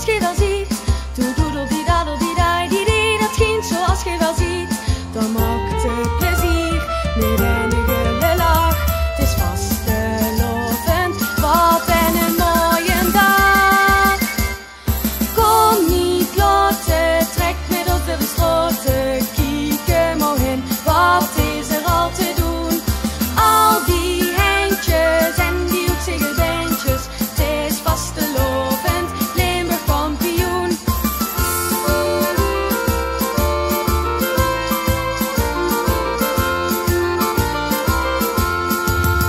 zoals je wel ziet. Doe doedel die dadel die dai die die, dat ging zoals je wel ziet. Dan maakt het plezier met enige lach. Het is vastelovend, wat en een mooie dag. Kom niet lotte, trek met ons door de straote. Kijk maar in, wat is er al te doen? Al die heintjes en die hoekzige beentjes. Het is vastelovend, Limburg kampioen.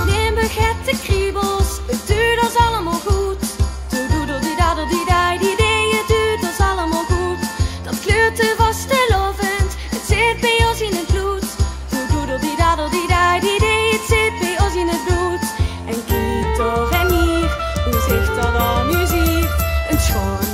Limburg heeft de kriebels, het duurt ons allemaal goed. Doe doedel die dadel die dai die die, het duurt ons allemaal goed. Dat kleurt de vastelovend, het zit bij ons in het bloed. Doe doedel die dadel die dai die die, het zit bij ons in het bloed. En kijk toch en hier, hoe zich dat amuseert. Een schoon